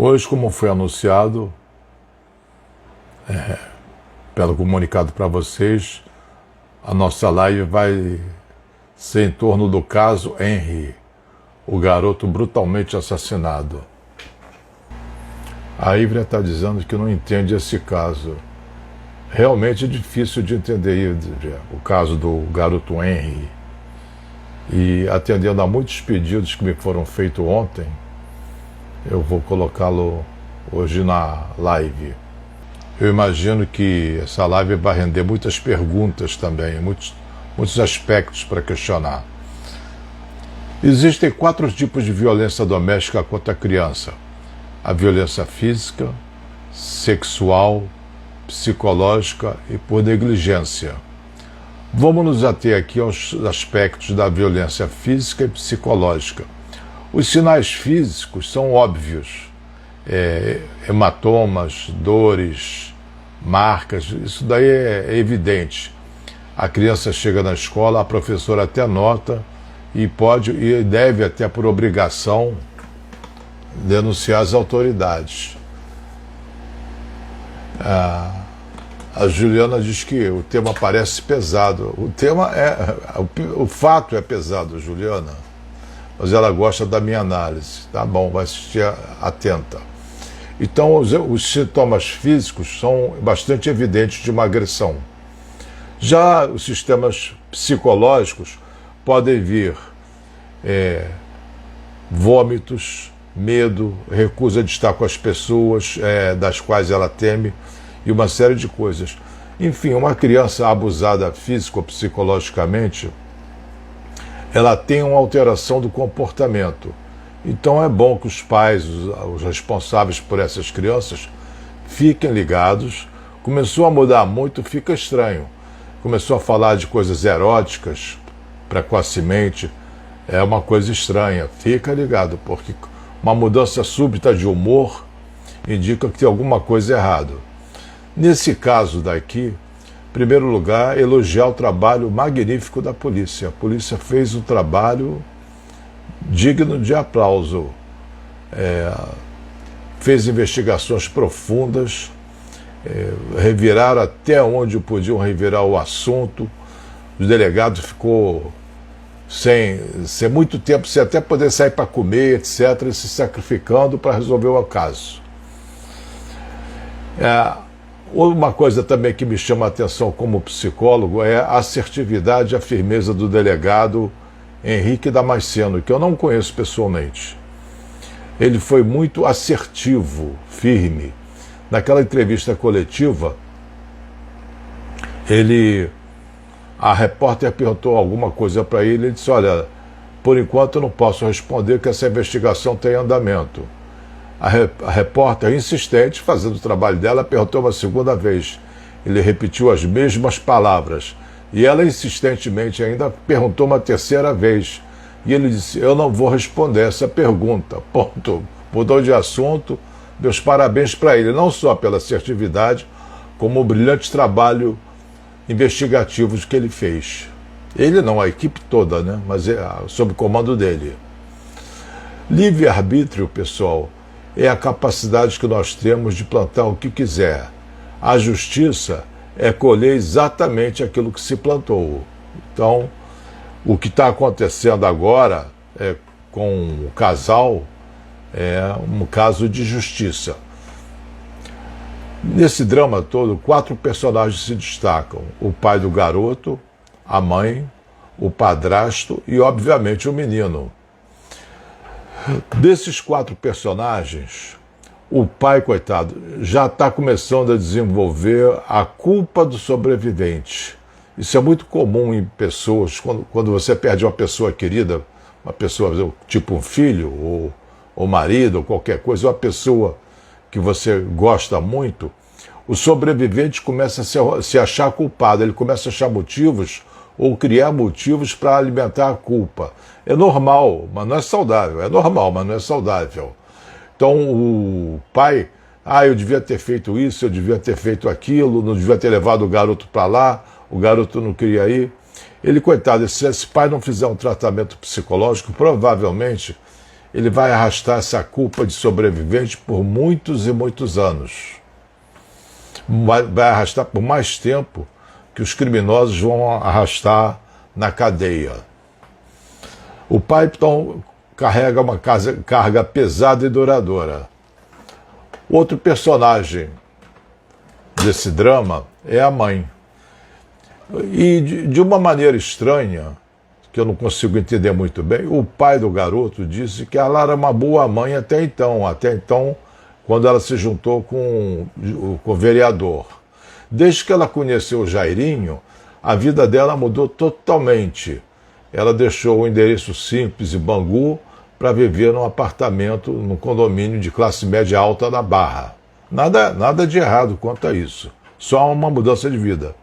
Hoje, como foi anunciado, pelo comunicado para vocês, a nossa live vai ser em torno do caso Henry, o garoto brutalmente assassinado. A Ivrea está dizendo que não entende esse caso. Realmente é difícil de entender, Ivrea, o caso do garoto Henry. E atendendo a muitos pedidos que me foram feitos ontem, eu vou colocá-lo hoje na live. Eu imagino que essa live vai render muitas perguntas também, muitos aspectos para questionar. Existem 4 tipos de violência doméstica contra a criança: a violência física, sexual, psicológica e por negligência. Vamos nos ater aqui aos aspectos da violência física e psicológica. Os sinais físicos são óbvios: hematomas, dores, marcas, isso daí é evidente. A criança chega na escola, a professora até nota e pode e deve até por obrigação denunciar as autoridades. A Juliana diz que o tema parece pesado. O fato é pesado, Juliana, mas ela gosta da minha análise. Tá bom, vai assistir atenta. Então, os sintomas físicos são bastante evidentes de uma agressão. Já os sistemas psicológicos podem vir vômitos, medo, recusa de estar com as pessoas das quais ela teme e uma série de coisas. Enfim, uma criança abusada física ou psicologicamente, ela tem uma alteração do comportamento. Então é bom que os pais, os responsáveis por essas crianças, fiquem ligados. Começou a mudar muito, fica estranho. Começou a falar de coisas eróticas precocemente, é uma coisa estranha. Fica ligado, porque uma mudança súbita de humor indica que tem alguma coisa errada. Nesse caso daqui, em primeiro lugar, elogiar o trabalho magnífico da polícia. A polícia fez um trabalho digno de aplauso. Fez investigações profundas, reviraram até onde podiam revirar o assunto. O delegado ficou sem muito tempo, sem até poder sair para comer, etc., se sacrificando para resolver o caso. Uma coisa também que me chama a atenção como psicólogo é a assertividade e a firmeza do delegado Henrique Damasceno, que eu não conheço pessoalmente. Ele foi muito assertivo, firme. Naquela entrevista coletiva, a repórter perguntou alguma coisa para ele, ele disse: olha, por enquanto eu não posso responder que essa investigação tem andamento. A repórter, insistente, fazendo o trabalho dela, perguntou uma segunda vez. Ele repetiu as mesmas palavras. E ela, insistentemente, ainda perguntou uma terceira vez. E ele disse: eu não vou responder essa pergunta. Ponto. Mudou de assunto. Meus parabéns para ele, não só pela assertividade, como o brilhante trabalho investigativo que ele fez. Ele não, a equipe toda, né? Mas sob comando dele. Livre-arbítrio, pessoal, é a capacidade que nós temos de plantar o que quiser. A justiça é colher exatamente aquilo que se plantou. Então, o que está acontecendo agora com o casal é um caso de justiça. Nesse drama todo, 4 personagens se destacam: o pai do garoto, a mãe, o padrasto e, obviamente, o menino. Desses 4 personagens, o pai, coitado, já está começando a desenvolver a culpa do sobrevivente. Isso é muito comum em pessoas, quando você perde uma pessoa querida, uma pessoa tipo um filho, ou marido, ou qualquer coisa, uma pessoa que você gosta muito, o sobrevivente começa a se achar culpado, ele começa a achar motivos ou criar motivos para alimentar a culpa. É normal, mas não é saudável. É normal, mas não é saudável. Então o pai, eu devia ter feito isso, eu devia ter feito aquilo, não devia ter levado o garoto para lá, o garoto não queria ir. Ele, coitado, se esse pai não fizer um tratamento psicológico, provavelmente ele vai arrastar essa culpa de sobrevivente por muitos e muitos anos. Vai arrastar por mais tempo que os criminosos vão arrastar na cadeia. O pai, então, carrega uma carga pesada e duradoura. Outro personagem desse drama é a mãe. E de uma maneira estranha, que eu não consigo entender muito bem, o pai do garoto disse que ela era uma boa mãe até então, quando ela se juntou com o vereador. Desde que ela conheceu o Jairinho, a vida dela mudou totalmente. Ela deixou o endereço simples em Bangu para viver num apartamento, num condomínio de classe média alta na Barra. Nada de errado quanto a isso, só uma mudança de vida.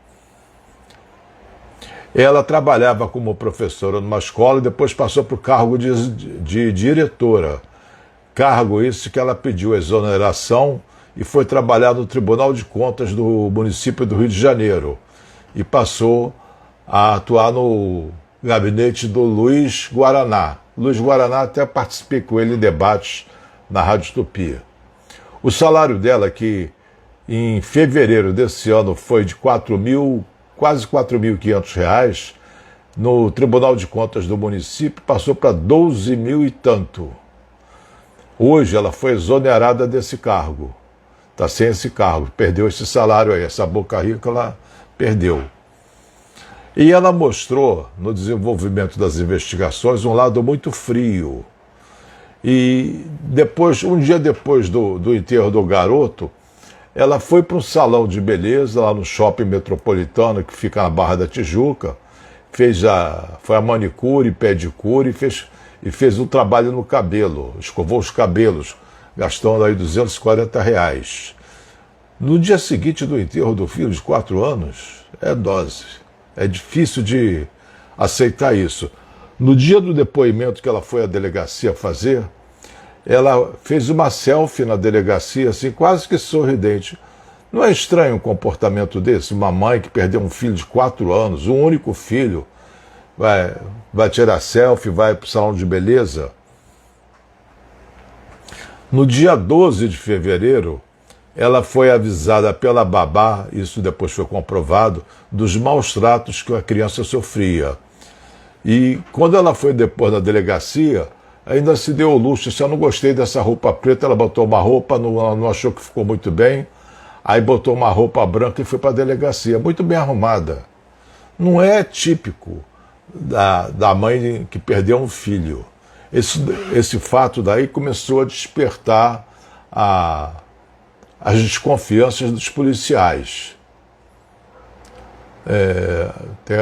Ela trabalhava como professora numa escola e depois passou para o cargo de diretora. Cargo esse que ela pediu exoneração e foi trabalhar no Tribunal de Contas do município do Rio de Janeiro. E passou a atuar no gabinete do Luiz Guaraná. Luiz Guaraná até participei com ele em debates na Rádio Utopia. O salário dela, que em fevereiro desse ano foi de quase R$4.500, no Tribunal de Contas do município passou para 12 mil e tanto. Hoje ela foi exonerada desse cargo. Está sem esse cargo, perdeu esse salário aí, essa boca rica ela perdeu. E ela mostrou, no desenvolvimento das investigações, um lado muito frio. E um dia depois do enterro do garoto, ela foi para um salão de beleza lá no shopping metropolitano, que fica na Barra da Tijuca, foi a manicure, pedicure e fez um trabalho no cabelo, escovou os cabelos, gastando aí R$240. No dia seguinte do enterro do filho de 4 anos, é dose. É difícil de aceitar isso. No dia do depoimento que ela foi à delegacia fazer, ela fez uma selfie na delegacia, assim, quase que sorridente. Não é estranho um comportamento desse? Uma mãe que perdeu um filho de 4 anos, um único filho, vai tirar selfie, vai para o salão de beleza. No dia 12 de fevereiro, ela foi avisada pela babá, isso depois foi comprovado, dos maus tratos que a criança sofria. E quando ela foi depois na delegacia, ainda se deu o luxo, se eu não gostei dessa roupa preta, ela botou uma roupa, não achou que ficou muito bem, aí botou uma roupa branca e foi para a delegacia, muito bem arrumada. Não é típico da mãe que perdeu um filho. Esse fato daí começou a despertar as desconfianças dos policiais.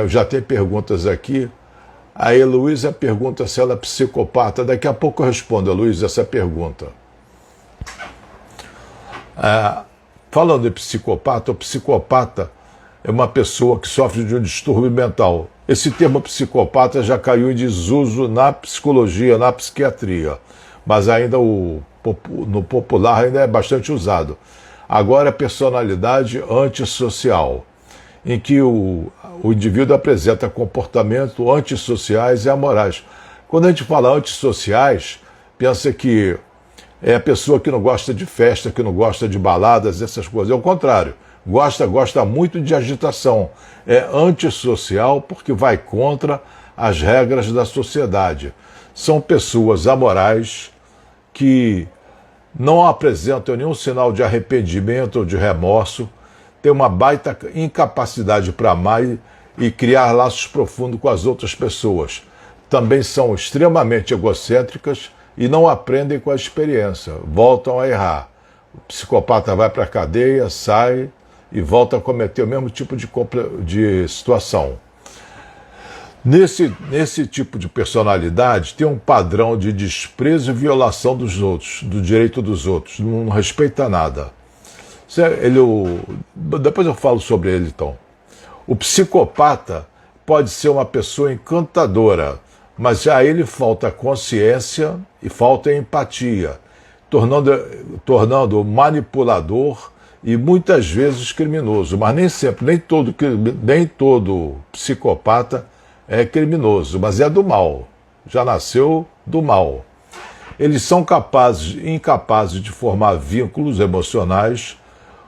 Já tem perguntas aqui. A Heloísa pergunta se ela é psicopata. Daqui a pouco eu respondo, Heloísa, essa pergunta. Falando de psicopata, o psicopata é uma pessoa que sofre de um distúrbio mental. Esse termo psicopata já caiu em desuso na psicologia, na psiquiatria, mas ainda no popular ainda é bastante usado. Agora é personalidade antissocial, em que o indivíduo apresenta comportamentos antissociais e amorais. Quando a gente fala antissociais, pensa que é a pessoa que não gosta de festa, que não gosta de baladas, essas coisas. É o contrário. Gosta muito de agitação. É antissocial porque vai contra as regras da sociedade. São pessoas amorais que não apresentam nenhum sinal de arrependimento ou de remorso, têm uma baita incapacidade para amar e criar laços profundos com as outras pessoas. Também são extremamente egocêntricas e não aprendem com a experiência, voltam a errar. O psicopata vai para a cadeia, sai e volta a cometer o mesmo tipo de situação. Nesse tipo de personalidade tem um padrão de desprezo e violação dos outros, do direito dos outros, não respeita nada. Depois eu falo sobre ele, então. O psicopata pode ser uma pessoa encantadora, mas a ele falta consciência e falta empatia, tornando manipulador e muitas vezes criminoso. Mas nem sempre, nem todo psicopata é criminoso, mas é do mal. Já nasceu do mal. Eles são incapazes de formar vínculos emocionais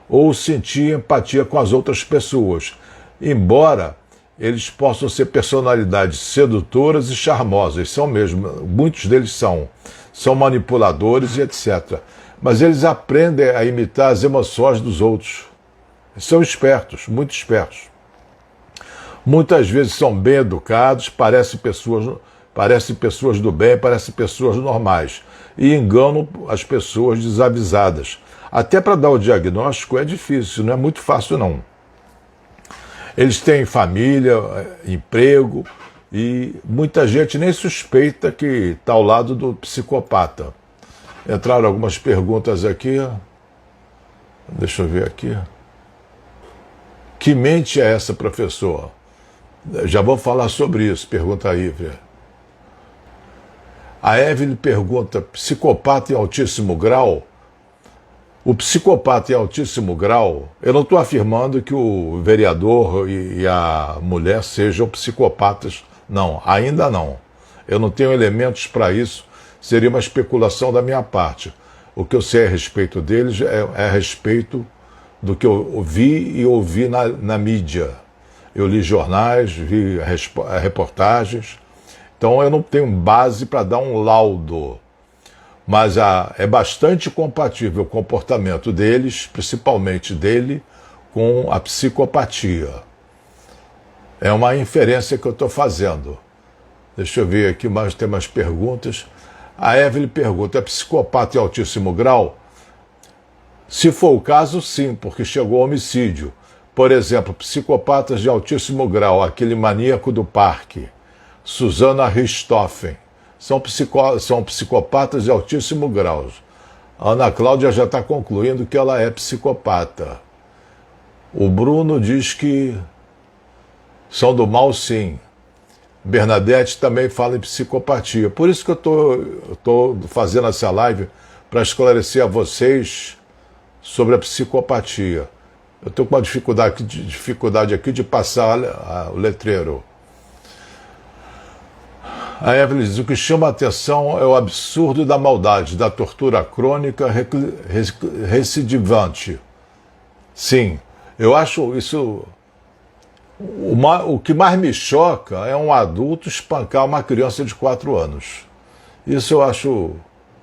ou sentir empatia com as outras pessoas, embora eles possam ser personalidades sedutoras e charmosas, são mesmo, muitos deles são manipuladores e etc. Mas eles aprendem a imitar as emoções dos outros. São espertos, muito espertos. Muitas vezes são bem educados, parecem pessoas do bem, parecem pessoas normais, e enganam as pessoas desavisadas. Até para dar o diagnóstico é difícil, não é muito fácil não. Eles têm família, emprego, e muita gente nem suspeita que está ao lado do psicopata. Entraram algumas perguntas aqui. Deixa eu ver aqui. Que mente é essa, professor? Já vou falar sobre isso, pergunta a Ivre. A Evelyn pergunta, psicopata em altíssimo grau? O psicopata em altíssimo grau, eu não estou afirmando que o vereador e a mulher sejam psicopatas, não, ainda não. Eu não tenho elementos para isso, seria uma especulação da minha parte. O que eu sei a respeito deles é a respeito do que eu vi e ouvi na mídia. Eu li jornais, vi reportagens, então eu não tenho base para dar um laudo. Mas é bastante compatível o comportamento deles, principalmente dele, com a psicopatia. É uma inferência que eu estou fazendo. Deixa eu ver aqui, tem mais perguntas. A Evelyn pergunta, é psicopata em altíssimo grau? Se for o caso, sim, porque chegou ao homicídio. Por exemplo, psicopatas de altíssimo grau, aquele maníaco do parque, Susana Richthofen, são psicopatas de altíssimo grau. A Ana Cláudia já está concluindo que ela é psicopata. O Bruno diz que são do mal, sim. Bernadette também fala em psicopatia. Por isso que eu estou fazendo essa live, para esclarecer a vocês sobre a psicopatia. Eu estou com uma dificuldade aqui de passar o letreiro. A Evelyn diz, o que chama a atenção é o absurdo da maldade, da tortura crônica recidivante. Sim, eu acho isso... O que mais me choca é um adulto espancar uma criança de 4 anos. Isso eu acho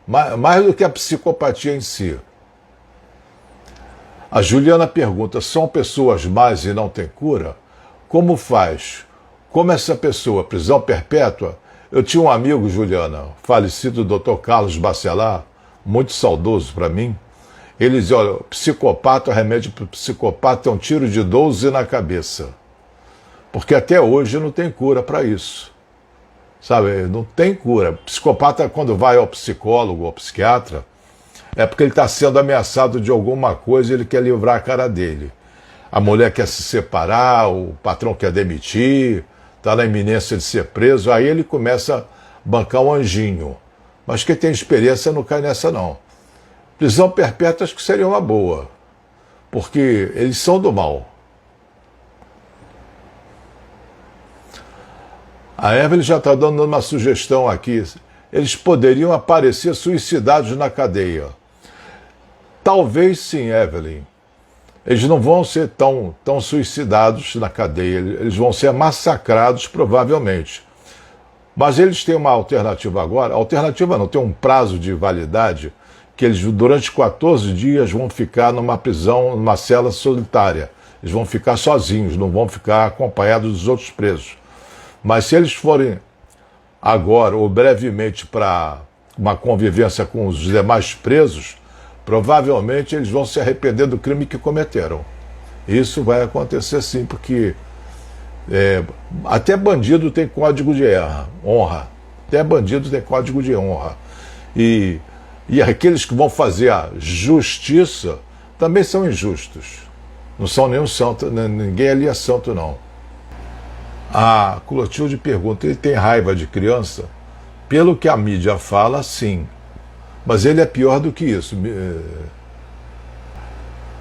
mais do que a psicopatia em si. A Juliana pergunta, são pessoas más e não têm cura? Como faz? Como essa pessoa, prisão perpétua? Eu tinha um amigo, Juliana, falecido Dr. Carlos Bacelar, muito saudoso para mim. Ele dizia, olha, psicopata, o remédio para o psicopata é um tiro de 12 na cabeça. Porque até hoje não tem cura para isso. Sabe, não tem cura. O psicopata, quando vai ao psicólogo, ao psiquiatra, é porque ele está sendo ameaçado de alguma coisa e ele quer livrar a cara dele. A mulher quer se separar, o patrão quer demitir, está na iminência de ser preso, aí ele começa a bancar um anjinho. Mas quem tem experiência não cai nessa, não. Prisão perpétua acho que seria uma boa, porque eles são do mal. A Evelyn já está dando uma sugestão aqui. Eles poderiam aparecer suicidados na cadeia. Talvez sim, Evelyn. Eles não vão ser tão suicidados na cadeia. Eles vão ser massacrados, provavelmente. Mas eles têm uma alternativa agora. Alternativa não, tem um prazo de validade que eles, durante 14 dias, vão ficar numa prisão, numa cela solitária. Eles vão ficar sozinhos, não vão ficar acompanhados dos outros presos. Mas se eles forem agora ou brevemente para uma convivência com os demais presos, provavelmente eles vão se arrepender do crime que cometeram. Isso vai acontecer sim, porque até bandido tem código de honra. Até bandido tem código de honra. E aqueles que vão fazer a justiça também são injustos. Não são nenhum santo, ninguém ali é santo, não. A Clotilde pergunta, ele tem raiva de criança? Pelo que a mídia fala, sim. Mas ele é pior do que isso.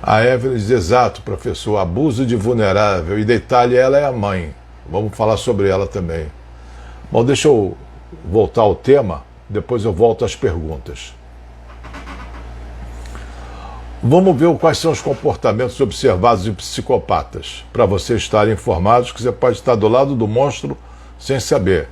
A Evelyn diz, exato, professor, abuso de vulnerável. E detalhe, ela é a mãe. Vamos falar sobre ela também. Bom, deixa eu voltar ao tema. depois eu volto às perguntas. Vamos ver quais são os comportamentos observados em psicopatas, para vocês estarem informados que você pode estar do lado do monstro sem saber.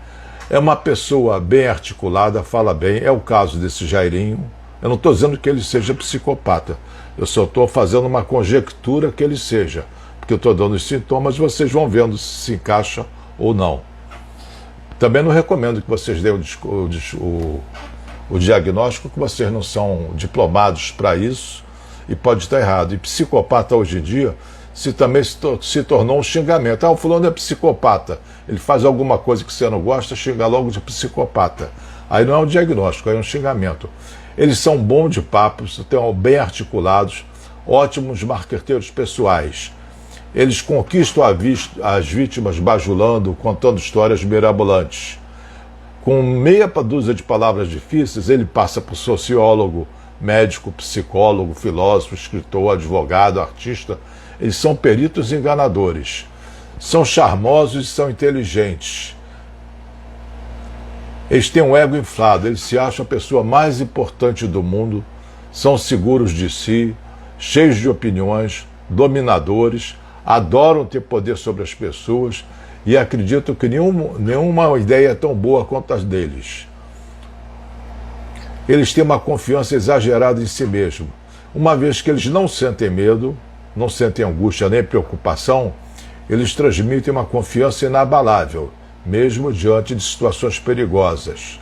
É uma pessoa bem articulada, fala bem, é o caso desse Jairinho. Eu não estou dizendo que ele seja psicopata, eu só estou fazendo uma conjectura que ele seja, porque eu estou dando os sintomas, vocês vão vendo se encaixa ou não. Também não recomendo que vocês deem o diagnóstico, que vocês não são diplomados para isso e pode estar errado. E psicopata hoje em dia também se tornou um xingamento. O fulano é psicopata, ele faz alguma coisa que você não gosta, xinga logo de psicopata. Aí não é um diagnóstico, aí é um xingamento. Eles são bons de papo, estão bem articulados, ótimos marqueteiros pessoais. Eles conquistam as vítimas bajulando, contando histórias mirabolantes. Com meia dúzia de palavras difíceis, ele passa por sociólogo, médico, psicólogo, filósofo, escritor, advogado, artista. Eles são peritos enganadores. São charmosos e são inteligentes. Eles têm um ego inflado, eles se acham a pessoa mais importante do mundo, são seguros de si, cheios de opiniões, dominadores, adoram ter poder sobre as pessoas e acreditam que nenhuma ideia é tão boa quanto as deles. Eles têm uma confiança exagerada em si mesmo. Uma vez que eles não sentem medo, não sentem angústia nem preocupação, eles transmitem uma confiança inabalável, mesmo diante de situações perigosas.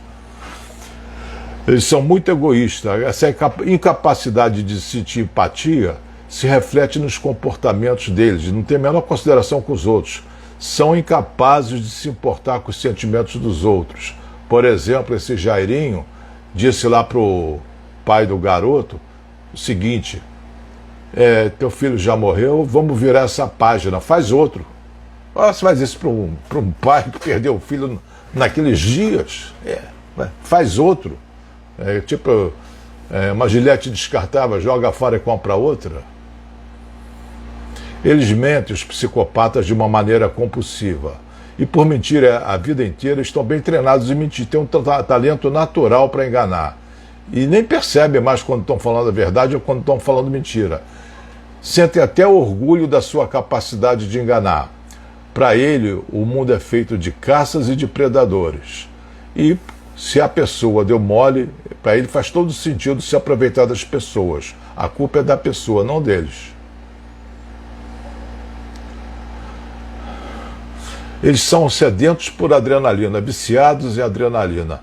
Eles são muito egoístas. Essa incapacidade de sentir empatia se reflete nos comportamentos deles, não tem a menor consideração com os outros. São incapazes de se importar com os sentimentos dos outros. Por exemplo, esse Jairinho disse lá para o pai do garoto o seguinte: teu filho já morreu, vamos virar essa página, faz outro. Você faz isso para um pai que perdeu o filho naqueles dias? Faz outro. Uma gilete descartável, joga fora e compra outra. Eles mentem, os psicopatas, de uma maneira compulsiva. E por mentir a vida inteira, estão bem treinados em mentir. Têm um talento natural para enganar. E nem percebem mais quando estão falando a verdade ou quando estão falando mentira. Sentem até orgulho da sua capacidade de enganar. Para ele, o mundo é feito de caças e de predadores. E se a pessoa deu mole, para ele faz todo sentido se aproveitar das pessoas. A culpa é da pessoa, não deles. Eles são sedentos por adrenalina, viciados em adrenalina.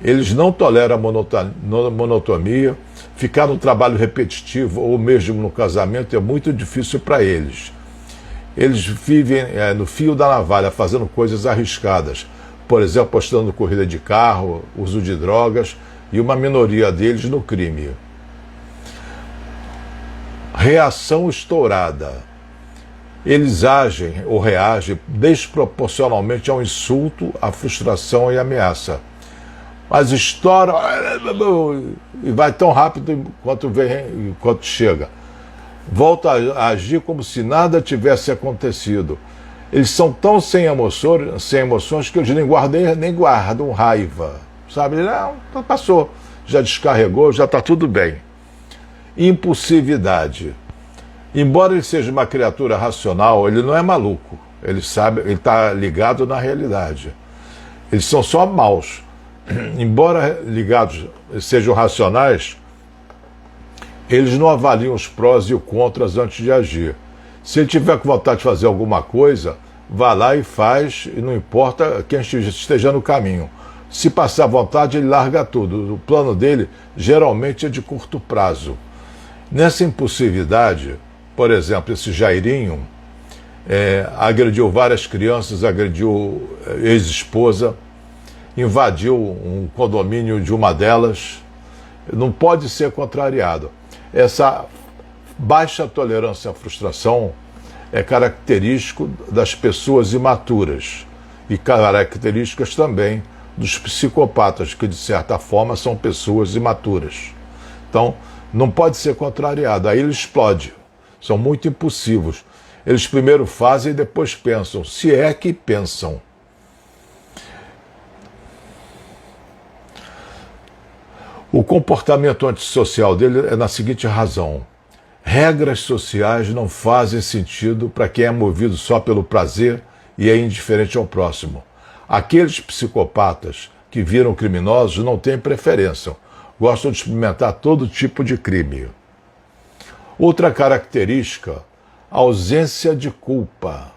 Eles não toleram a monotonia, ficar no trabalho repetitivo ou mesmo no casamento é muito difícil para eles. Eles vivem no fio da navalha, fazendo coisas arriscadas. Por exemplo, apostando corrida de carro, uso de drogas e uma minoria deles no crime. Reação estourada. Eles agem ou reagem desproporcionalmente ao insulto, à frustração e à ameaça. Mas estoura e vai tão rápido enquanto chega. Volta a agir como se nada tivesse acontecido. Eles são tão sem emoções que eles nem guardam raiva. Sabe? Não, passou, já descarregou, já está tudo bem. Impulsividade. Embora ele seja uma criatura racional, ele não é maluco. Ele sabe, ele está ligado na realidade. Eles são só maus. Embora sejam racionais, eles não avaliam os prós e os contras antes de agir. Se ele tiver com vontade de fazer alguma coisa, vá lá e faz, e não importa quem esteja no caminho. Se passar vontade, ele larga tudo. O plano dele geralmente é de curto prazo. Nessa impulsividade, por exemplo, esse Jairinho agrediu várias crianças, agrediu ex-esposa, invadiu um condomínio de uma delas. Não pode ser contrariado. Essa baixa tolerância à frustração é característico das pessoas imaturas e características também dos psicopatas, que de certa forma são pessoas imaturas. Então, não pode ser contrariado, aí ele explode. São muito impulsivos. Eles primeiro fazem e depois pensam, se é que pensam. O comportamento antissocial dele é na seguinte razão: regras sociais não fazem sentido para quem é movido só pelo prazer e é indiferente ao próximo. Aqueles psicopatas que viram criminosos não têm preferência, gostam de experimentar todo tipo de crime. Outra característica, ausência de culpa.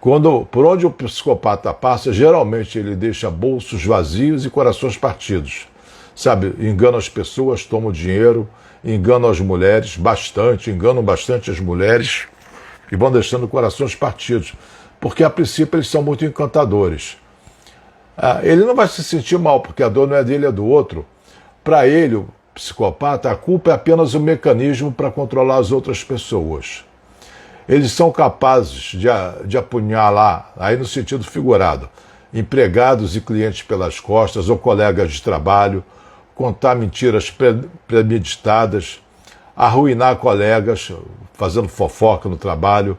Por onde o psicopata passa, geralmente ele deixa bolsos vazios e corações partidos. Sabe, engana as pessoas, toma o dinheiro, engana as mulheres, enganam bastante as mulheres e vão deixando corações partidos, porque a princípio eles são muito encantadores. Ele não vai se sentir mal, porque a dor não é dele, é do outro. Para ele, o psicopata, a culpa é apenas um mecanismo para controlar as outras pessoas. Eles são capazes de apunhalar, aí no sentido figurado, empregados e clientes pelas costas ou colegas de trabalho, contar mentiras premeditadas, arruinar colegas, fazendo fofoca no trabalho,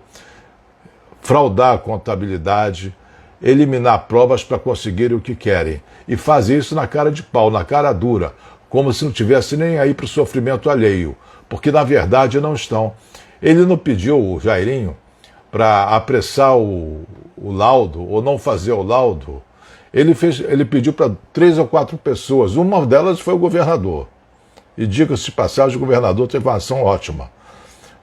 fraudar a contabilidade, eliminar provas para conseguirem o que querem. E fazer isso na cara de pau, na cara dura, como se não tivesse nem aí para o sofrimento alheio, porque na verdade não estão. Ele não pediu, o Jairinho, para apressar o laudo, ou não fazer o laudo. Ele pediu para 3 ou 4 pessoas, uma delas foi o governador. E diga-se de passagem, o governador teve uma ação ótima.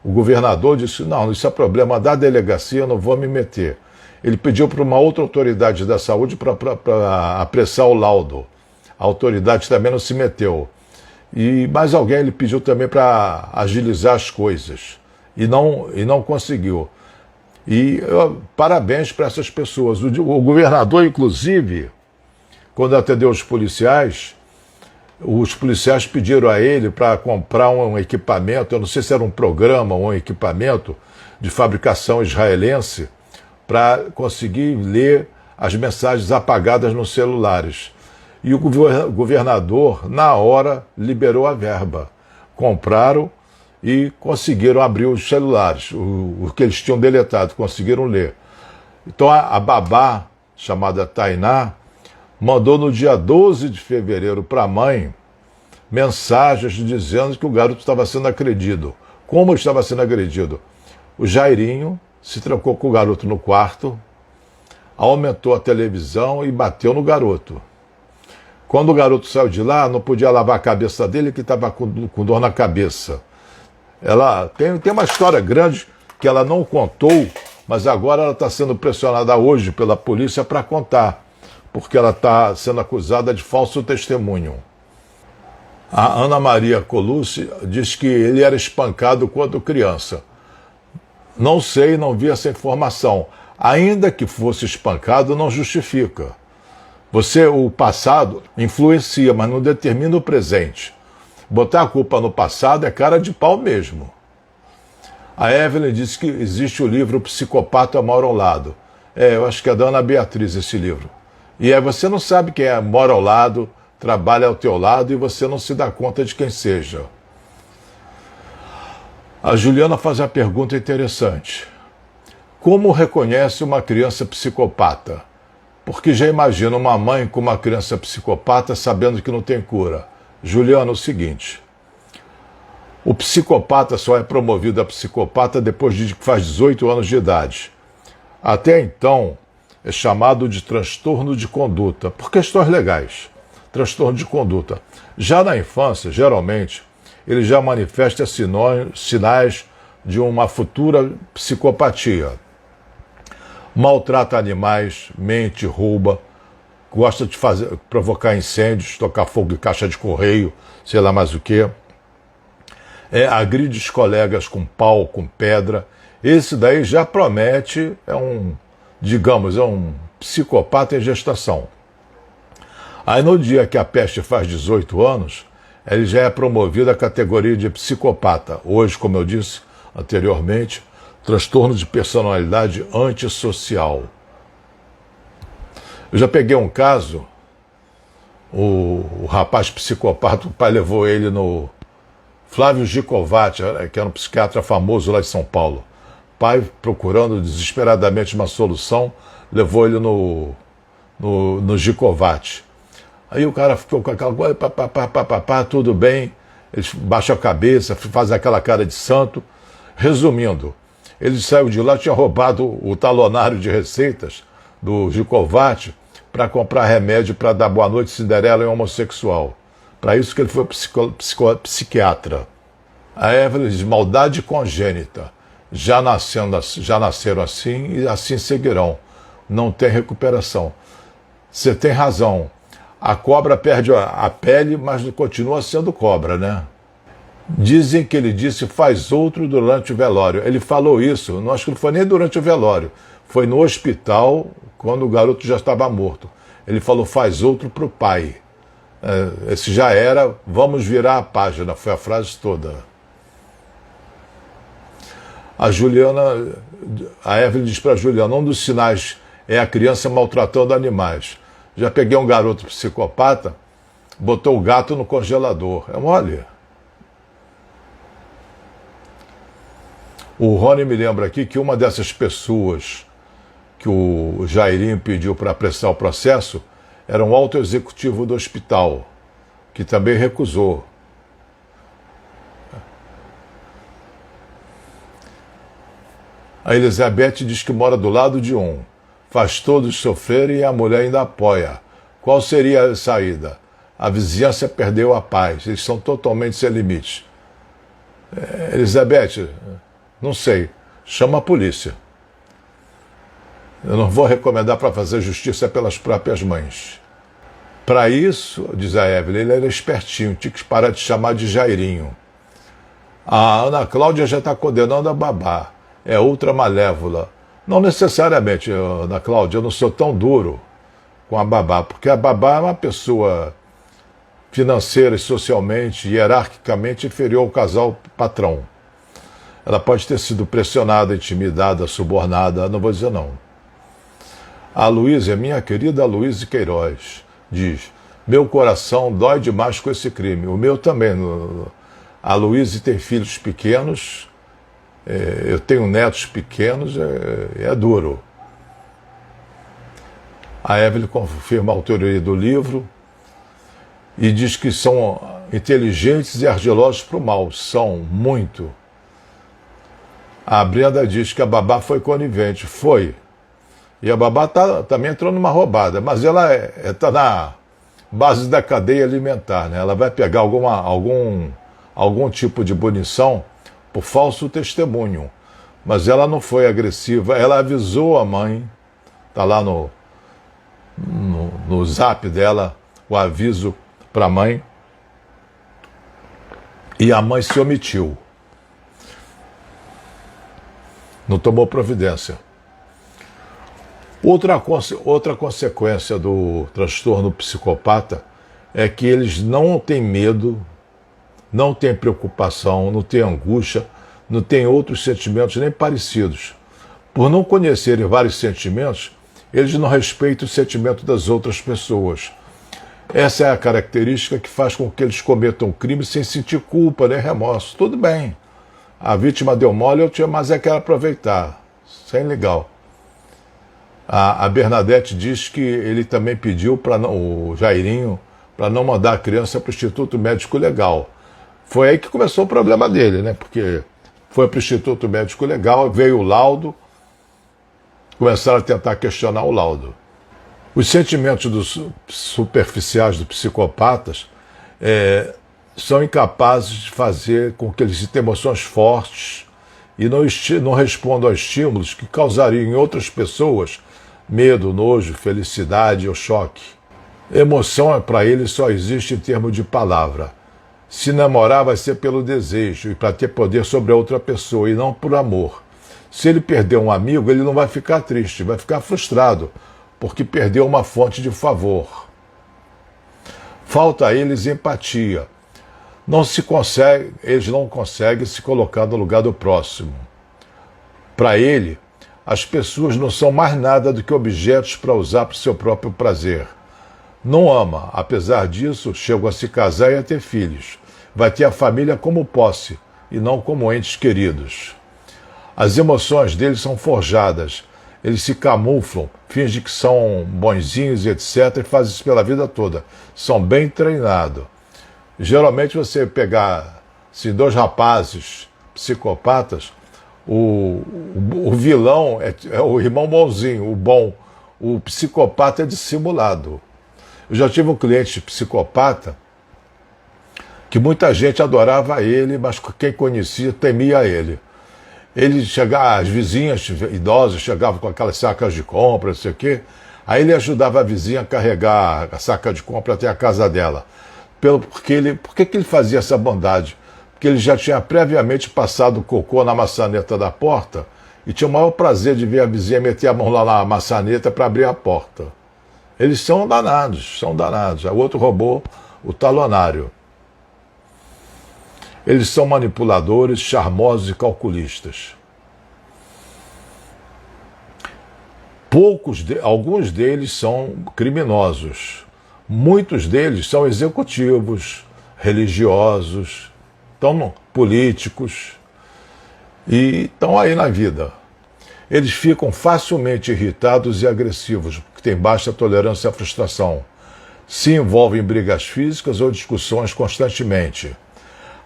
O governador disse, não, isso é problema da delegacia, eu não vou me meter. Ele pediu para uma outra autoridade da saúde para apressar o laudo. A autoridade também não se meteu. E mais alguém ele pediu também para agilizar as coisas. E não conseguiu. Parabéns para essas pessoas. O governador, inclusive, quando atendeu os policiais pediram a ele para comprar um equipamento, eu não sei se era um programa ou um equipamento de fabricação israelense, para conseguir ler as mensagens apagadas nos celulares. E o governador, na hora, liberou a verba. Compraram e conseguiram abrir os celulares, o que eles tinham deletado, conseguiram ler. Então a babá, chamada Tainá, mandou no dia 12 de fevereiro para a mãe mensagens dizendo que o garoto estava sendo agredido. Como estava sendo agredido? O Jairinho se trancou com o garoto no quarto, aumentou a televisão e bateu no garoto. Quando o garoto saiu de lá, não podia lavar a cabeça dele, que estava com dor na cabeça. Ela tem uma história grande que ela não contou, mas agora ela está sendo pressionada hoje pela polícia para contar, porque ela está sendo acusada de falso testemunho. A Ana Maria Colucci diz que ele era espancado quando criança. Não sei, não vi essa informação. Ainda que fosse espancado, não justifica. O passado influencia, mas não determina o presente. Botar a culpa no passado é cara de pau mesmo. A Evelyn disse que existe o livro Psicopata Mora ao Lado. Eu acho que é da Ana Beatriz esse livro. E aí você não sabe quem é, mora ao lado, trabalha ao teu lado e você não se dá conta de quem seja. A Juliana faz uma pergunta interessante. Como reconhece uma criança psicopata? Porque já imagina uma mãe com uma criança psicopata sabendo que não tem cura. Juliana, é o seguinte, o psicopata só é promovido a psicopata depois de que faz 18 anos de idade. Até então, é chamado de transtorno de conduta, por questões legais. Transtorno de conduta. Já na infância, geralmente, ele já manifesta sinais de uma futura psicopatia. Maltrata animais, mente, rouba, gosta de provocar incêndios, tocar fogo em caixa de correio, sei lá mais o quê. Agride os colegas com pau, com pedra. Esse daí já promete, é um psicopata em gestação. Aí no dia que a peste faz 18 anos, ele já é promovido à categoria de psicopata. Hoje, como eu disse anteriormente, transtorno de personalidade antissocial. Eu já peguei um caso, o rapaz psicopata, o pai levou ele no Flávio Gicovati, que era um psiquiatra famoso lá de São Paulo. O pai, procurando desesperadamente uma solução, levou ele no Gicovati. Aí o cara ficou com aquela coisa, tudo bem, ele baixa a cabeça, faz aquela cara de santo. Resumindo, ele saiu de lá, tinha roubado o talonário de receitas do Gicovati para comprar remédio para dar boa noite Cinderela em homossexual. Para isso que ele foi psiquiatra. A Evelyn diz, maldade congênita. Já nasceram assim e assim seguirão. Não tem recuperação. Você tem razão. A cobra perde a pele, mas continua sendo cobra, né? Dizem que ele disse faz outro durante o velório. Ele falou isso, não acho que não foi nem durante o velório. Foi no hospital, quando o garoto já estava morto. Ele falou faz outro para o pai. Esse já era, vamos virar a página, foi a frase toda. A Evelyn diz para a Juliana, um dos sinais é a criança maltratando animais. Já peguei um garoto psicopata, botou o gato no congelador. É mole. O Rony me lembra aqui que uma dessas pessoas que o Jairinho pediu para apressar o processo era um alto executivo do hospital, que também recusou. A Elizabeth diz que mora do lado de um. Faz todos sofrerem e a mulher ainda apoia. Qual seria a saída? A vizinhança perdeu a paz. Eles são totalmente sem limites. Elizabeth, não sei. Chama a polícia. Eu não vou recomendar para fazer justiça pelas próprias mães. Para isso, diz a Evelyn, ele era espertinho. Tinha que parar de chamar de Jairinho. A Ana Cláudia já está condenando a babá. É ultra malévola. Não necessariamente, Ana Cláudia, eu não sou tão duro com a babá, porque a babá é uma pessoa financeira e socialmente, hierarquicamente inferior ao casal patrão. Ela pode ter sido pressionada, intimidada, subornada, não vou dizer não. A Luísa, minha querida Luísa Queiroz, diz, meu coração dói demais com esse crime. O meu também. A Luísa tem filhos pequenos, eu tenho netos pequenos, é duro. A Evelyn confirma a autoria do livro e diz que são inteligentes e ardilosos para o mal. São, muito. A Brenda diz que a babá foi conivente. Foi. E a babá também entrou numa roubada, mas ela está na base da cadeia alimentar, né? Ela vai pegar algum tipo de punição por falso testemunho. Mas ela não foi agressiva, ela avisou a mãe, está lá no zap dela, o aviso para a mãe, e a mãe se omitiu. Não tomou providência. Outra consequência do transtorno psicopata é que eles não têm medo, não têm preocupação, não têm angústia, não têm outros sentimentos nem parecidos. Por não conhecerem vários sentimentos, eles não respeitam o sentimento das outras pessoas. Essa é a característica que faz com que eles cometam crime sem sentir culpa nem remorso. Tudo bem. A vítima deu mole, mas é que ela aproveitar. Sem legal. A Bernadette diz que ele também pediu o Jairinho para não mandar a criança para o Instituto Médico Legal. Foi aí que começou o problema dele, né? Porque foi para o Instituto Médico Legal, veio o laudo, começaram a tentar questionar o laudo. Os sentimentos superficiais dos psicopatas são incapazes de fazer com que eles tenham emoções fortes e não respondam a estímulos que causariam em outras pessoas medo, nojo, felicidade ou choque. Emoção para ele só existe em termos de palavra. Se namorar vai ser pelo desejo e para ter poder sobre a outra pessoa e não por amor. Se ele perder um amigo, ele não vai ficar triste, vai ficar frustrado, porque perdeu uma fonte de favor. Falta a eles empatia. Eles não conseguem se colocar no lugar do próximo. Para ele, as pessoas não são mais nada do que objetos para usar para o seu próprio prazer. Não ama, apesar disso, chegam a se casar e a ter filhos. Vai ter a família como posse e não como entes queridos. As emoções deles são forjadas. Eles se camuflam, fingem que são bonzinhos e etc. e fazem isso pela vida toda. São bem treinados. Geralmente você pegar assim, dois rapazes psicopatas, o vilão é o irmão bonzinho, o bom. O psicopata é dissimulado. Eu já tive um cliente psicopata que muita gente adorava ele, mas quem conhecia temia ele. Ele chegava, as vizinhas idosas chegavam com aquelas sacas de compra, não sei o quê. Aí ele ajudava a vizinha a carregar a saca de compra até a casa dela. Por que ele fazia essa bondade? Porque ele já tinha previamente passado o cocô na maçaneta da porta e tinha o maior prazer de ver a vizinha meter a mão lá na maçaneta para abrir a porta. Eles são danados, são danados. O outro roubou o talonário. Eles são manipuladores, charmosos e calculistas. Alguns deles são criminosos. Muitos deles são executivos, religiosos, políticos e estão aí na vida. Eles ficam facilmente irritados e agressivos, porque têm baixa tolerância à frustração. Se envolvem em brigas físicas ou discussões constantemente.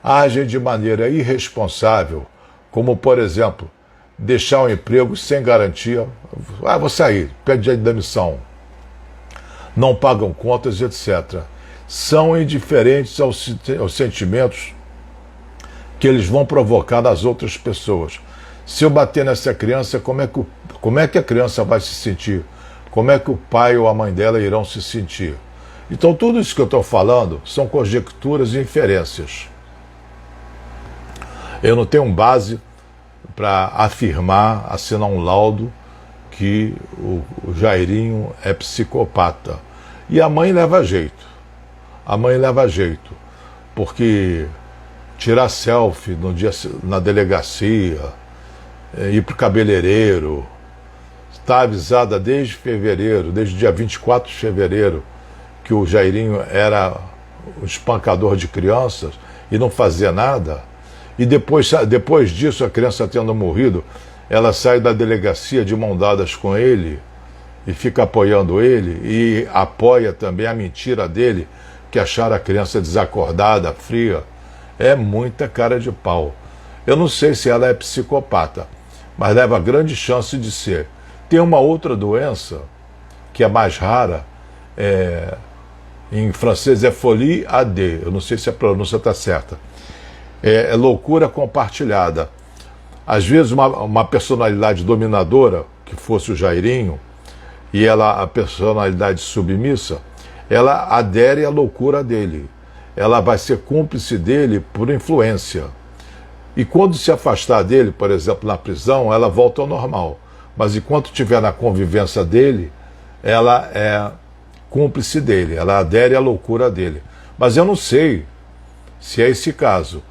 Agem de maneira irresponsável, como, por exemplo, deixar um emprego sem garantia. Vou sair, pede demissão. Não pagam contas, etc. São indiferentes aos sentimentos que eles vão provocar nas outras pessoas. Se eu bater nessa criança, como é que a criança vai se sentir? Como é que o pai ou a mãe dela irão se sentir? Então, tudo isso que eu estou falando são conjecturas e inferências. Eu não tenho base para afirmar, assinar um laudo que o Jairinho é psicopata. E a mãe leva jeito. A mãe leva jeito. Porque tirar selfie no dia, na delegacia, ir para o cabeleireiro, está avisada desde fevereiro, desde o dia 24 de fevereiro, que o Jairinho era um espancador de crianças e não fazia nada. E depois disso, a criança tendo morrido, ela sai da delegacia de mão dadas com ele e fica apoiando ele e apoia também a mentira dele, que acharam a criança desacordada, fria. É muita cara de pau. Eu não sei se ela é psicopata, mas leva grande chance de ser. Tem uma outra doença, que é mais rara, em francês é folie à deux, eu não sei se a pronúncia está certa. É loucura compartilhada. Às vezes uma personalidade dominadora, que fosse o Jairinho, e a personalidade submissa, ela adere à loucura dele. Ela vai ser cúmplice dele por influência. E quando se afastar dele, por exemplo, na prisão, ela volta ao normal. Mas enquanto estiver na convivência dele, ela é cúmplice dele, ela adere à loucura dele. Mas eu não sei se é esse caso.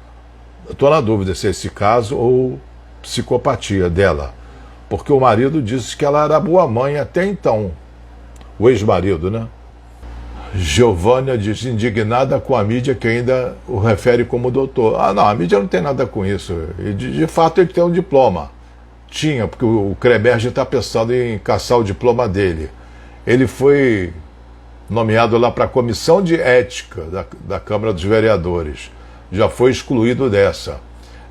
Eu estou na dúvida se é esse caso ou psicopatia dela. Porque o marido disse que ela era boa mãe até então. O ex-marido, né? Giovânia diz, indignada com a mídia que ainda o refere como doutor. Ah, não, a mídia não tem nada com isso. E de fato ele tem um diploma. Tinha, porque o Kremerge está pensando em caçar o diploma dele. Ele foi nomeado lá para a Comissão de Ética da Câmara dos Vereadores. Já foi excluído dessa.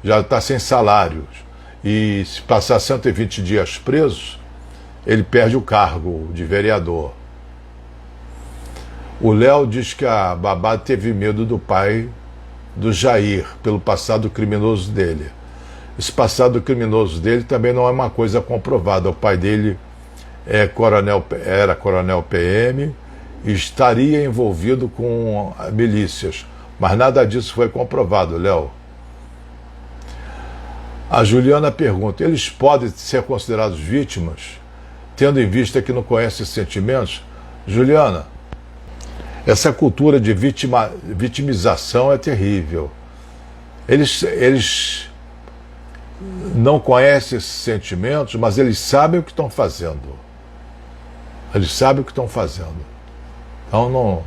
Já está sem salários. E se passar 120 dias preso, ele perde o cargo de vereador. O Léo diz que a babá teve medo do pai do Jair, pelo passado criminoso dele. Esse passado criminoso dele também não é uma coisa comprovada. O pai dele era coronel PM e estaria envolvido com milícias. Mas nada disso foi comprovado, Léo. A Juliana pergunta, eles podem ser considerados vítimas, tendo em vista que não conhecem sentimentos? Juliana, essa cultura de vitimização é terrível. Eles não conhecem esses sentimentos, mas eles sabem o que estão fazendo. Eles sabem o que estão fazendo. Então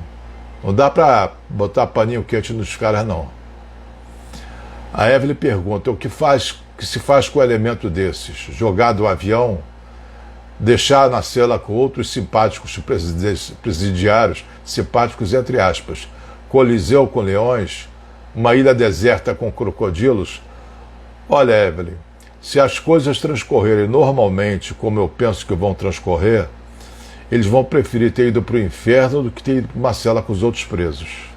não dá para botar paninho quente nos caras, não. A Evelyn pergunta, o que se faz com um elemento desses? Jogar do avião? deixar na cela com outros simpáticos presidiários, simpáticos entre aspas, coliseu com leões, uma ilha deserta com crocodilos. Olha, Evelyn, se as coisas transcorrerem normalmente, como eu penso que vão transcorrer, eles vão preferir ter ido para o inferno do que ter ido para uma cela com os outros presos.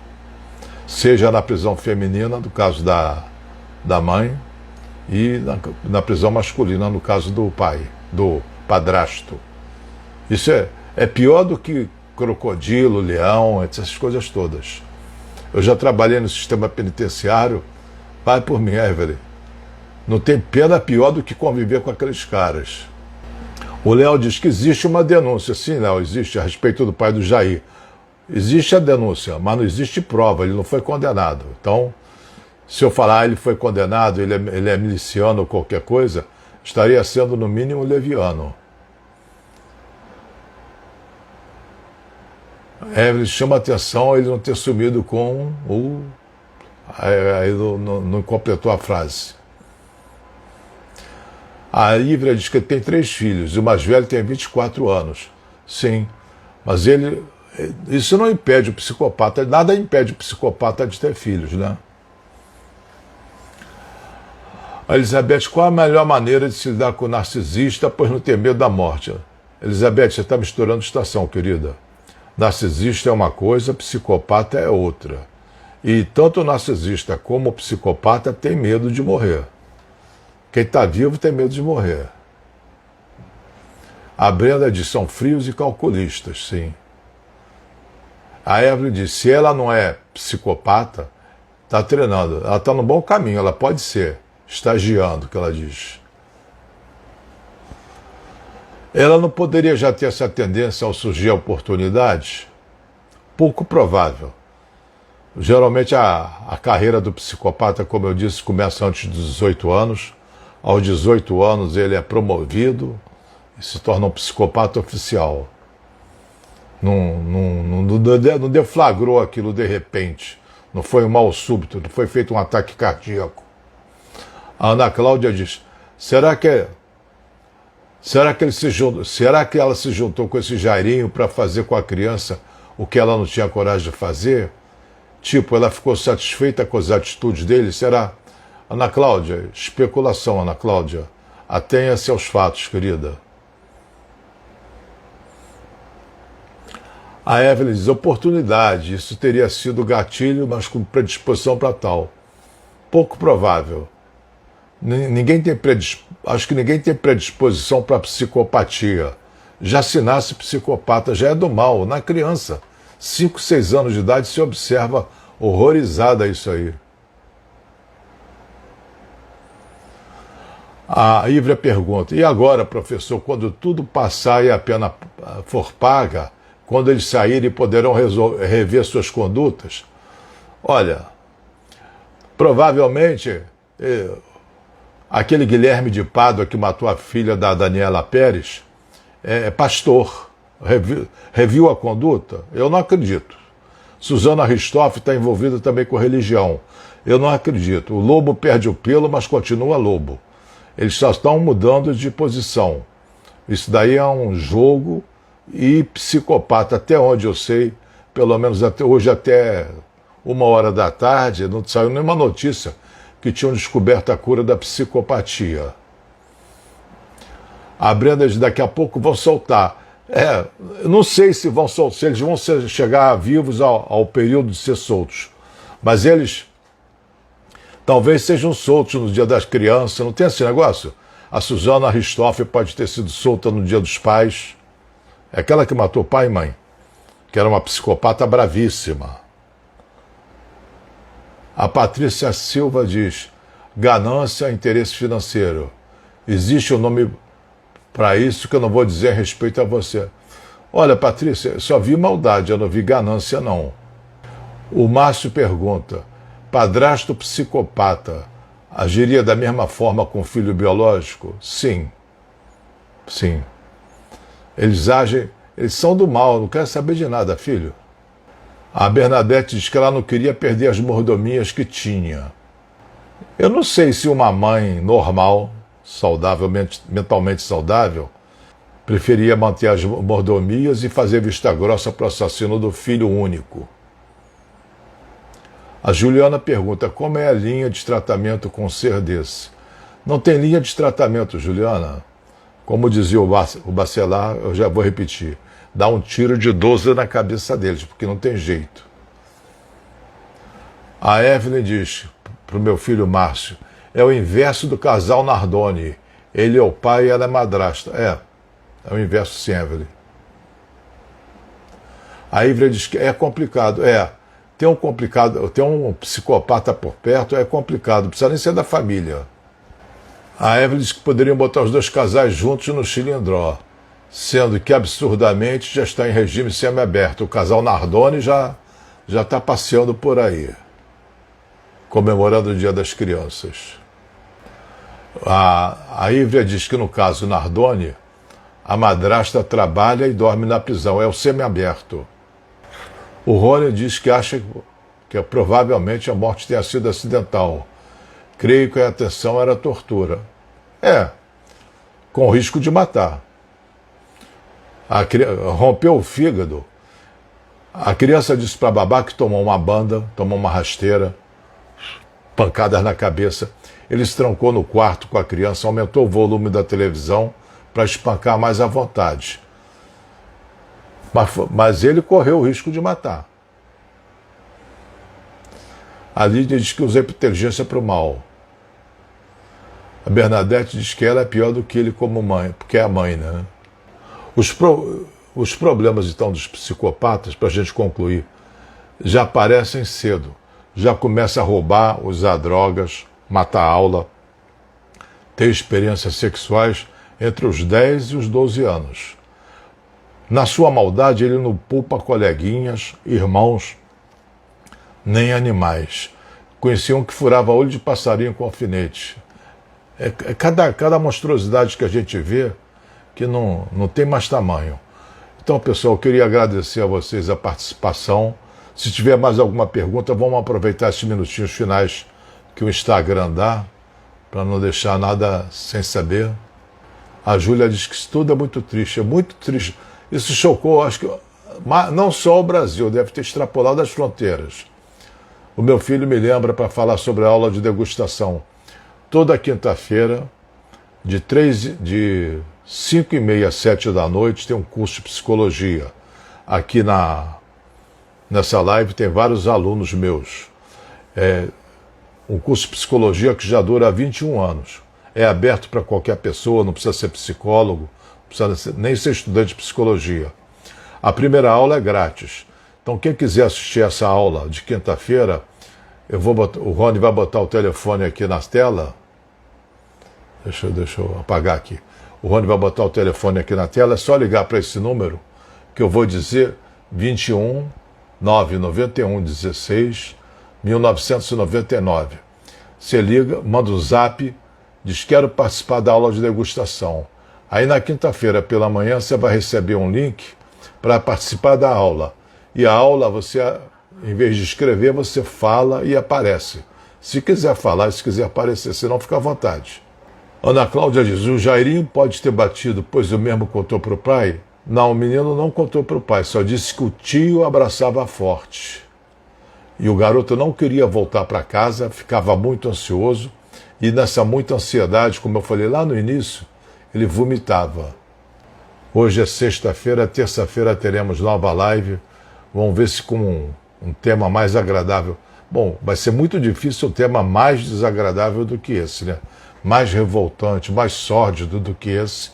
Seja na prisão feminina, no caso da mãe, e na prisão masculina, no caso do pai, do padrasto. Isso é pior do que crocodilo, leão, essas coisas todas. Eu já trabalhei no sistema penitenciário, vai por mim, Evelyn. Não tem pena pior do que conviver com aqueles caras. O Léo diz que existe uma denúncia. Sim, Léo, existe, a respeito do pai do Jair. Existe a denúncia, mas não existe prova, ele não foi condenado. Então, se eu falar ele foi condenado, ele é miliciano ou qualquer coisa, estaria sendo no mínimo leviano. Evelyn chama atenção ele não ter sumido com o... Aí não completou a frase. A Ívria diz que ele tem 3 filhos, e o mais velho tem 24 anos. Sim, mas isso não impede o psicopata, nada impede o psicopata de ter filhos, né? A Elizabeth, qual a melhor maneira de se lidar com o narcisista, pois não ter medo da morte? Elizabeth, você está misturando estação, querida. Narcisista é uma coisa, psicopata é outra. E tanto o narcisista como o psicopata tem medo de morrer. Quem está vivo tem medo de morrer. A Brenda diz, são frios e calculistas, sim. A Evelyn diz, se ela não é psicopata, está treinando. Ela está no bom caminho, ela pode ser. Estagiando, que ela diz. Ela não poderia já ter essa tendência ao surgir oportunidades? Pouco provável. Geralmente a carreira do psicopata, como eu disse, começa antes dos 18 anos. Aos 18 anos ele é promovido e se torna um psicopata oficial. Não deflagrou aquilo de repente. Não foi um mal súbito, não foi feito um ataque cardíaco. A Ana Cláudia diz, será que ela se juntou com esse Jairinho para fazer com a criança o que ela não tinha coragem de fazer? Tipo, ela ficou satisfeita com as atitudes dele? Será? Ana Cláudia, especulação, Ana Cláudia. Atenha-se aos fatos, querida. A Evelyn diz, oportunidade, isso teria sido gatilho, mas com predisposição para tal. Pouco provável. Acho que ninguém tem predisposição para psicopatia. Já se nasce psicopata, já é do mal. Na criança, 5, 6 anos de idade, se observa horrorizada isso aí. A Ívria pergunta, e agora, professor, quando tudo passar e a pena for paga, quando eles saírem poderão rever suas condutas? Olha, provavelmente... Aquele Guilherme de Pádua que matou a filha da Daniela Pérez é pastor. Reviu a conduta? Eu não acredito. Susana Ristoff está envolvida também com religião. Eu não acredito. O lobo perde o pelo, mas continua lobo. Eles só estão mudando de posição. Isso daí é um jogo e psicopata, até onde eu sei, pelo menos hoje até 1h da tarde, não saiu nenhuma notícia que tinham descoberto a cura da psicopatia. A Brenda diz, daqui a pouco vão soltar. Não sei se vão soltar, se eles vão chegar vivos ao período de ser soltos. Mas eles talvez sejam soltos no dia das crianças, não tem esse negócio? A Susana Ristoff pode ter sido solta no dia dos pais. É aquela que matou pai e mãe, que era uma psicopata bravíssima. A Patrícia Silva diz, ganância, interesse financeiro. Existe um nome para isso que eu não vou dizer a respeito a você. Olha, Patrícia, eu só vi maldade, eu não vi ganância, não. O Márcio pergunta, padrasto psicopata agiria da mesma forma com o filho biológico? Sim. Sim. Eles são do mal, não querem saber de nada, filho. A Bernadette diz que ela não queria perder as mordomias que tinha. Eu não sei se uma mãe normal, mentalmente saudável, Preferia manter as mordomias e fazer vista grossa para o assassino do filho único. A Juliana pergunta, como é a linha de tratamento com um ser desse? Não tem linha de tratamento, Juliana. Como dizia o Bacelar, eu já vou repetir, dá um tiro de 12 na cabeça deles, porque não tem jeito. A Evelyn diz para o meu filho Márcio, é o inverso do casal Nardoni. Ele é o pai e ela é madrasta. É o inverso sim, Evelyn. A Ivra diz que é complicado. Ter um psicopata por perto é complicado, não precisa nem ser da família. A Evelyn diz que poderiam botar os dois casais juntos no Chilindró, sendo que absurdamente já está em regime semiaberto. O casal Nardoni já está passeando por aí, comemorando o Dia das Crianças. A Ivra diz que no caso Nardoni, a madrasta trabalha e dorme na prisão, é o semiaberto. O Rony diz que acha que provavelmente a morte tenha sido acidental. Creio que a intenção era tortura. Com risco de matar. Rompeu o fígado. A criança disse para a babá que tomou uma banda, tomou uma rasteira, pancadas na cabeça. Ele se trancou no quarto com a criança, aumentou o volume da televisão para espancar mais à vontade. Mas ele correu o risco de matar. A Lídia diz que usou inteligência para o mal. A Bernadette diz que ela é pior do que ele como mãe, porque é a mãe, né? Os problemas, então, dos psicopatas, para a gente concluir, já aparecem cedo. Já começa a roubar, usar drogas, matar aula, ter experiências sexuais entre os 10 e os 12 anos. Na sua maldade, ele não poupa coleguinhas, irmãos, nem animais. Conhecia um que furava olho de passarinho com alfinete. Cada monstruosidade que a gente vê que não tem mais tamanho. Então, pessoal, eu queria agradecer a vocês a participação. Se tiver mais alguma pergunta, vamos aproveitar esses minutinhos finais que o Instagram dá, para não deixar nada sem saber. A Júlia diz que isso tudo é muito triste. Isso chocou, acho que não só o Brasil, deve ter extrapolado as fronteiras. O meu filho me lembra para falar sobre a aula de degustação. Toda quinta-feira, de 5h30 às 7 da noite, tem um curso de psicologia. Aqui nessa live tem vários alunos meus. Um curso de psicologia que já dura 21 anos. É aberto para qualquer pessoa, não precisa ser psicólogo, não precisa nem ser estudante de psicologia. A primeira aula é grátis. Então, quem quiser assistir essa aula de quinta-feira, o Rony vai botar o telefone aqui na tela. Deixa eu apagar aqui. O Rony vai botar o telefone aqui na tela, é só ligar para esse número que eu vou dizer 21 991 16 1999. Você liga, manda um zap, diz quero participar da aula de degustação. Aí na quinta-feira pela manhã você vai receber um link para participar da aula. E a aula, você, em vez de escrever, você fala e aparece. Se quiser falar e se quiser aparecer, senão fica à vontade. Ana Cláudia diz, o Jairinho pode ter batido, pois o mesmo contou para o pai? Não, o menino não contou para o pai, só disse que o tio abraçava forte. E o garoto não queria voltar para casa, ficava muito ansioso, e nessa muita ansiedade, como eu falei lá no início, ele vomitava. Hoje é sexta-feira, terça-feira teremos nova live, vamos ver se com um tema mais agradável. Bom, vai ser muito difícil o tema mais desagradável do que esse, né? Mais revoltante, mais sórdido do que esse,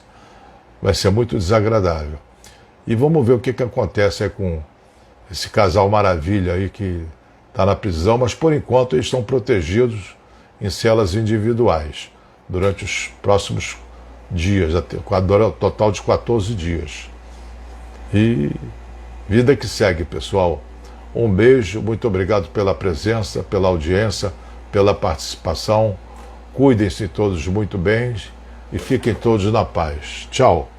vai ser muito desagradável. E vamos ver o que acontece aí com esse casal maravilha aí que está na prisão, mas por enquanto eles estão protegidos em celas individuais durante os próximos dias, com a total de 14 dias. E vida que segue, pessoal. Um beijo, muito obrigado pela presença, pela audiência, pela participação. Cuidem-se todos muito bem e fiquem todos na paz. Tchau.